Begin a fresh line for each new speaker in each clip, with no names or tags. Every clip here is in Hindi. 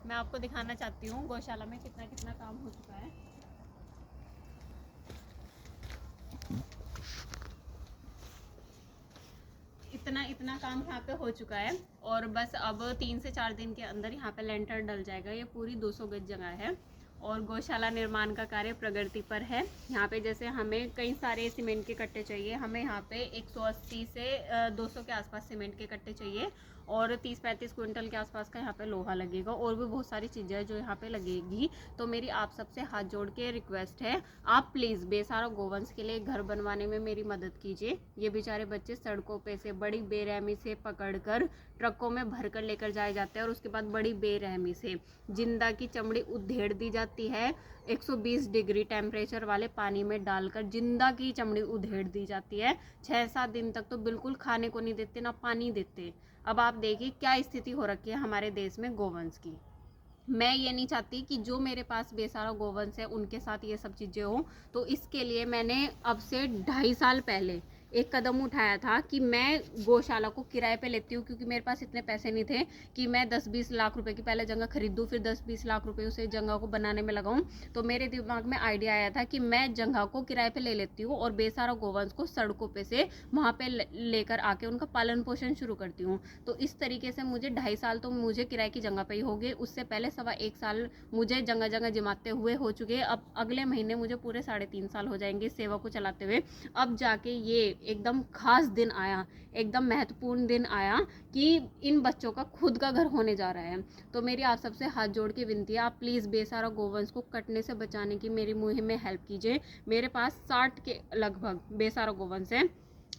मैं आपको दिखाना चाहती हूँ गौशाला में कितना कितना काम हो चुका है। इतना काम यहाँ पे हो चुका है और बस अब 3 से 4 दिन के अंदर यहाँ पे लेंटर डल जाएगा। ये पूरी 200 गज जगह है और गौशाला निर्माण का कार्य प्रगति पर है। यहाँ पे जैसे हमें कई सारे सीमेंट के कट्टे चाहिए, हमें यहाँ पे 180 से 200 के आसपास सीमेंट के कट्टे चाहिए और 30-35 क्विंटल के आसपास का यहाँ पे लोहा लगेगा और भी बहुत सारी चीज़ें हैं जो यहाँ पे लगेगी। तो मेरी आप सबसे हाथ जोड़ के रिक्वेस्ट है, आप प्लीज़ बेसहारा गोवंश के लिए घर बनवाने में मेरी मदद कीजिए। ये बेचारे बच्चे सड़कों पे से बड़ी बेरहमी से पकड़कर ट्रकों में भरकर लेकर जाए जाते हैं और उसके बाद बड़ी बेरहमी से जिंदा की चमड़ी उधेड़ दी जाती है। 120 डिग्री टेम्परेचर वाले पानी में डालकर जिंदा की चमड़ी उधेड़ दी जाती है। 6-7 दिन तक तो बिल्कुल खाने को नहीं देते, ना पानी देते। अब आप देखिए क्या स्थिति हो रखी है हमारे देश में गोवंश की। मैं ये नहीं चाहती कि जो मेरे पास बेसहारा गोवंश है उनके साथ ये सब चीज़ें हों। तो इसके लिए मैंने अब से 2.5 साल पहले एक कदम उठाया था कि मैं गौशाला को किराए पे लेती हूँ, क्योंकि मेरे पास इतने पैसे नहीं थे कि मैं 10-20 लाख रुपए की पहले जगह खरीदूँ, फिर 10-20 लाख रुपए उसे जगह को बनाने में लगाऊं। तो मेरे दिमाग में आइडिया आया था कि मैं जगह को किराए पे ले लेती हूँ और बेसहारा गोवंश को सड़कों पे से वहाँ पे लेकर आके उनका पालन पोषण शुरू करती हूँ। तो इस तरीके से मुझे 2.5 साल तो मुझे किराए की जगह पे ही हो गए। उससे पहले 1.25 साल मुझे जगह जगह जमाते हुए हो चुके। अब अगले महीने मुझे पूरे 3.5 साल हो जाएंगे सेवा को चलाते हुए। अब जाके ये एकदम खास दिन आया, एकदम महत्वपूर्ण दिन आया कि इन बच्चों का खुद का घर होने जा रहा है। तो मेरी आप सबसे हाथ जोड़ के विनती है, आप प्लीज़ बेसहारा गोवंश को कटने से बचाने की मेरी मुहिम में हेल्प कीजिए। मेरे पास 60 के लगभग बेसहारा गोवंश है।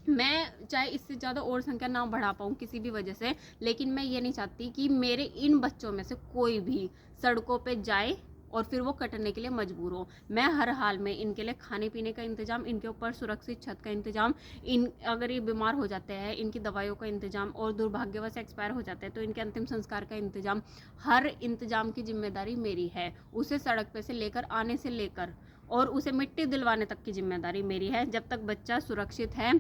मैं चाहे इससे ज़्यादा और संख्या ना बढ़ा पाऊँ किसी भी वजह से, लेकिन मैं ये नहीं चाहती कि मेरे इन बच्चों में से कोई भी सड़कों पे जाए और फिर वो कटने के लिए मजबूर हो। मैं हर हाल में इनके लिए खाने पीने का इंतजाम, इनके ऊपर सुरक्षित छत का इंतजाम, इन अगर ये बीमार हो जाते हैं इनकी दवाइयों का इंतजाम और दुर्भाग्यवश एक्सपायर हो जाते हैं तो इनके अंतिम संस्कार का इंतजाम, हर इंतजाम की जिम्मेदारी मेरी है। उसे सड़क पे से लेकर आने से लेकर और उसे मिट्टी दिलवाने तक की जिम्मेदारी मेरी है। जब तक बच्चा सुरक्षित है,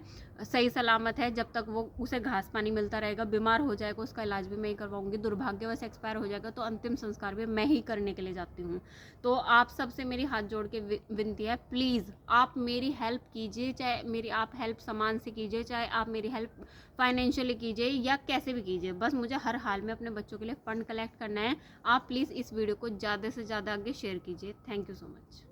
सही सलामत है, जब तक वो उसे घास पानी मिलता रहेगा, बीमार हो जाएगा उसका इलाज भी मैं ही करवाऊंगी, दुर्भाग्यवश एक्सपायर हो जाएगा तो अंतिम संस्कार भी मैं ही करने के लिए जाती हूँ। तो आप सबसे मेरी हाथ जोड़ के विनती है, प्लीज़ आप मेरी हेल्प कीजिए। चाहे मेरी आप हेल्प सामान से कीजिए, चाहे आप मेरी हेल्प फाइनेंशियली कीजिए या कैसे भी कीजिए, बस मुझे हर हाल में अपने बच्चों के लिए फ़ंड कलेक्ट करना है। आप प्लीज़ इस वीडियो को ज़्यादा से ज़्यादा आगे शेयर कीजिए। Thank you so much.